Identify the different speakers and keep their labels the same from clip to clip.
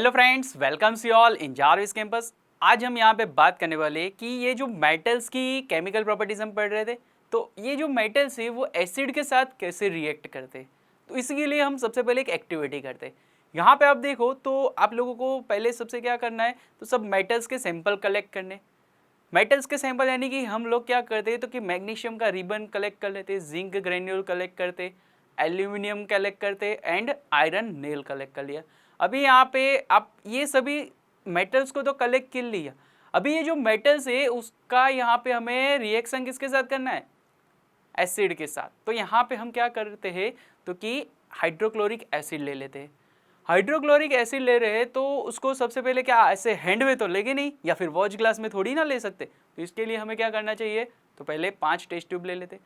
Speaker 1: Hello friends, welcomes you all in Jarvis campus. आज हम यहाँ पे बात करने वाले कि ये जो मेटल्स की केमिकल प्रॉपर्टीज हम पढ़ रहे थे, तो ये जो मेटल्स है वो एसिड के साथ कैसे रिएक्ट करते हैं। तो इसके लिए हम सबसे पहले एक एक्टिविटी करते हैं। यहाँ पे आप देखो तो आप लोगों को पहले सबसे क्या करना है, तो सब मेटल्स के सैंपल कलेक्ट करने। मेटल्स के सैंपल यानी कि हम लोग क्या करते हैं, तो कि मैग्नीशियम का रिबन कलेक्ट कर लेते, जिंक ग्रेन्यूल कलेक्ट करते, एल्यूमिनियम कलेक्ट करते एंड आयरन नेल कलेक्ट कर लिया। अभी यहाँ पे आप ये सभी मेटल्स को तो कलेक्ट कर लिया। अभी ये जो मेटल्स है उसका यहाँ पे हमें रिएक्शन किसके साथ करना है, एसिड के साथ। तो यहाँ पे हम क्या करते हैं, तो कि हाइड्रोक्लोरिक एसिड ले लेते हैं। हाइड्रोक्लोरिक एसिड ले रहे हैं तो उसको सबसे पहले क्या ऐसे हैंड में तो लेंगे नहीं, या फिर वॉच ग्लास में थोड़ी ना ले सकते। तो इसके लिए हमें क्या करना चाहिए, तो पहले 5 टेस्ट ट्यूब ले लेते।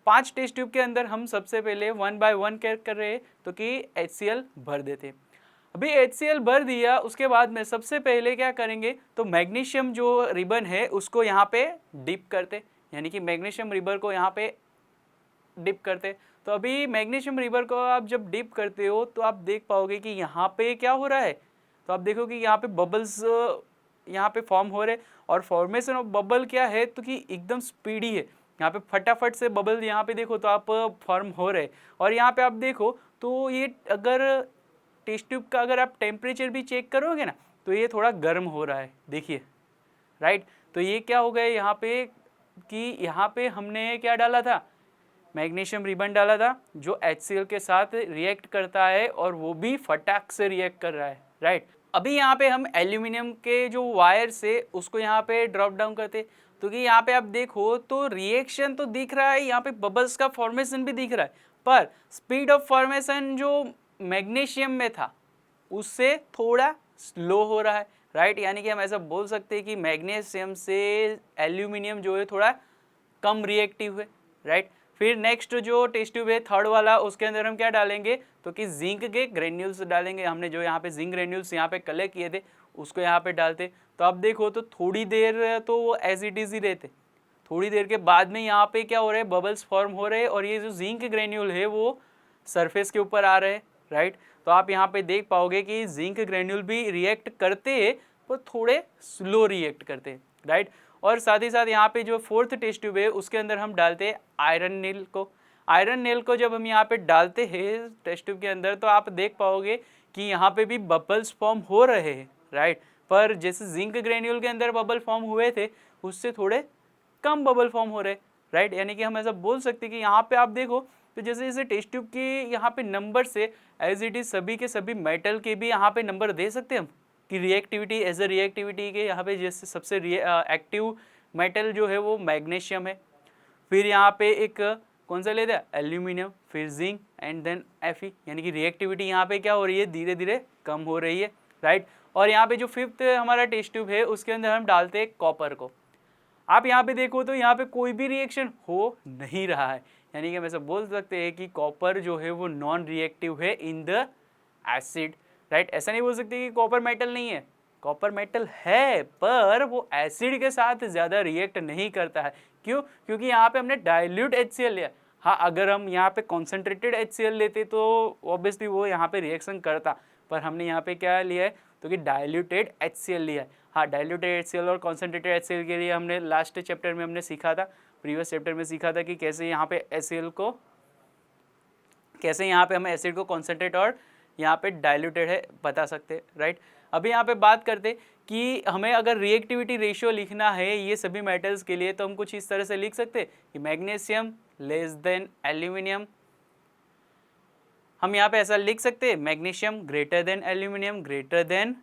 Speaker 1: 5 टेस्ट ट्यूब के अंदर हम सबसे पहले 1 बाय 1 क्या कर रहे हैं, तो कि HCl भर देते। अभी HCl भर दिया, उसके बाद में सबसे पहले क्या करेंगे, तो मैग्नीशियम जो रिबन है उसको यहाँ पे डिप करते, यानी कि मैग्नीशियम रिबन को यहाँ पे डिप करते। तो अभी मैग्नीशियम रिवर को आप जब डिप करते हो तो आप देख पाओगे कि यहाँ पे क्या हो रहा है। तो आप देखो कि यहाँ पे बबल्स यहाँ पे फॉर्म हो रहे, और फॉर्मेशन ऑफ बबल क्या है, तो कि एकदम स्पीडी है। यहाँ पे फटाफट से बबल यहाँ पे देखो तो आप फॉर्म हो रहे। और यहाँ पे आप देखो तो ये अगर टेस्ट ट्यूब का अगर आप टेम्परेचर भी चेक करोगे ना, तो ये थोड़ा गर्म हो रहा है, देखिए, राइट। तो ये क्या हो गया यहाँ पे, कि यहाँ पे हमने क्या डाला था, मैग्नीशियम रिबन डाला था जो HCl के साथ रिएक्ट करता है, और वो भी फटाक से रिएक्ट कर रहा है, राइट। अभी यहाँ पे हम एल्यूमिनियम के जो वायर से उसको यहाँ पे ड्रॉप डाउन करते, तो कि यहाँ पे आप देखो तो रिएक्शन तो दिख रहा है, यहाँ पे बबल्स का फॉर्मेशन भी दिख रहा है, पर स्पीड ऑफ फॉर्मेशन जो मैग्नीशियम में था उससे थोड़ा स्लो हो रहा है, राइट। यानी कि हम ऐसा बोल सकते हैं कि मैग्नीशियम से एल्यूमिनियम जो है थोड़ा कम रिएक्टिव है, राइट। फिर नेक्स्ट जो टेस्ट ट्यूब है थर्ड वाला, उसके अंदर हम क्या डालेंगे, तो कि जिंक के ग्रेन्यूल्स डालेंगे। हमने जो यहाँ पे जिंक ग्रेन्यूल्स यहाँ पे कलेक्ट किए थे उसको यहाँ पे डालते। तो आप देखो तो थोड़ी देर तो वो एज इट इज ही रहते, थोड़ी देर के बाद में यहाँ पे क्या हो रहा है, बबल्स फॉर्म हो रहे हैं, और ये जो जिंक ग्रेन्यूल है वो सरफेस के ऊपर आ रहे हैं, राइट। तो आप यहाँ पे देख पाओगे कि जिंक ग्रेन्यूल भी रिएक्ट करते हैं पर थोड़े स्लो रिएक्ट करते हैं, राइट। और साथ ही साथ यहाँ पे जो फोर्थ टेस्ट ट्यूब है उसके अंदर हम डालते हैं आयरन नेल को। आयरन नेल को जब हम यहाँ पे डालते हैं टेस्ट ट्यूब के अंदर, तो आप देख पाओगे कि यहाँ पे भी बबल्स फॉर्म हो रहे हैं, राइट। पर जैसे जिंक ग्रेन्यूल के अंदर बबल फॉर्म हुए थे उससे थोड़े कम बबल फॉर्म हो रहे, राइट। यानी कि हम ऐसा बोल सकते हैं कि यहाँ पे आप देखो तो जैसे जैसे टेस्ट ट्यूब के यहाँ पे नंबर से एज इट इज सभी के सभी मेटल के भी यहाँ पे नंबर दे सकते हैं हम, कि रिएक्टिविटी एज ए रिएक्टिविटी के यहाँ पे जैसे सबसे एक्टिव मेटल जो है वो मैग्नीशियम है। फिर यहाँ पे एक कौन सा लेते हैं, एल्यूमिनियम, फिर जिंक एंड देन Fe, यानी कि रिएक्टिविटी यहाँ पे क्या हो रही है, धीरे धीरे कम हो रही है, राइट। और यहाँ पे जो फिफ्थ हमारा टेस्ट ट्यूब है उसके अंदर हम डालते हैं कॉपर को। आप यहाँ पे देखो तो यहाँ पे कोई भी रिएक्शन हो नहीं रहा है, यानी कि हम ऐसा बोल सकते हैं कि कॉपर जो है वो नॉन रिएक्टिव है इन द एसिड, राइट। ऐसा नहीं बोल सकते कि कॉपर मेटल नहीं है, कॉपर मेटल है, पर वो एसिड के साथ ज़्यादा रिएक्ट नहीं करता है। क्यों? क्योंकि यहाँ पे हमने डाइल्यूट HCl लिया। हाँ, अगर हम यहाँ पे कॉन्सेंट्रेटेड HCl लेते तो ऑब्वियसली वो यहाँ पे रिएक्शन करता, पर हमने यहाँ पे क्या लिया है, तो कि डाइल्यूटेड HCl लिया है। हाँ, डाइल्यूटेड HCl और कॉन्सेंट्रेटेड HCl के लिए हमने लास्ट चैप्टर में हमने सीखा था, प्रीवियस चैप्टर में सीखा था कि कैसे यहाँ पे HCl को, कैसे यहाँ पे हम एसिड को कॉन्सेंट्रेट और यहाँ पे डाइल्यूटेड है बता सकते, राइट। अभी यहाँ पे बात करते कि हमें अगर रिएक्टिविटी रेशियो लिखना है ये सभी मेटल्स के लिए, तो हम कुछ इस तरह से लिख सकते कि मैग्नीशियम लेस देन एल्यूमिनियम। हम यहाँ पे ऐसा लिख सकते हैं magnesium greater than aluminium greater than,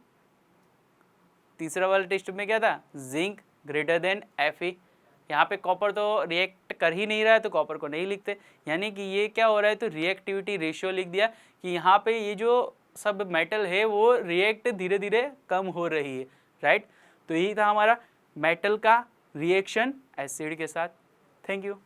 Speaker 1: तीसरा वाला टेस्ट में क्या था, जिंक ग्रेटर देन Fe। यहाँ पे कॉपर तो रिएक्ट कर ही नहीं रहा है तो कॉपर को नहीं लिखते, यानी कि ये क्या हो रहा है, तो रिएक्टिविटी रेशियो लिख दिया कि यहाँ पे ये जो सब मेटल है वो रिएक्ट धीरे धीरे कम हो रही है, राइट। तो यही था हमारा मेटल का रिएक्शन एसिड के साथ। Thank you.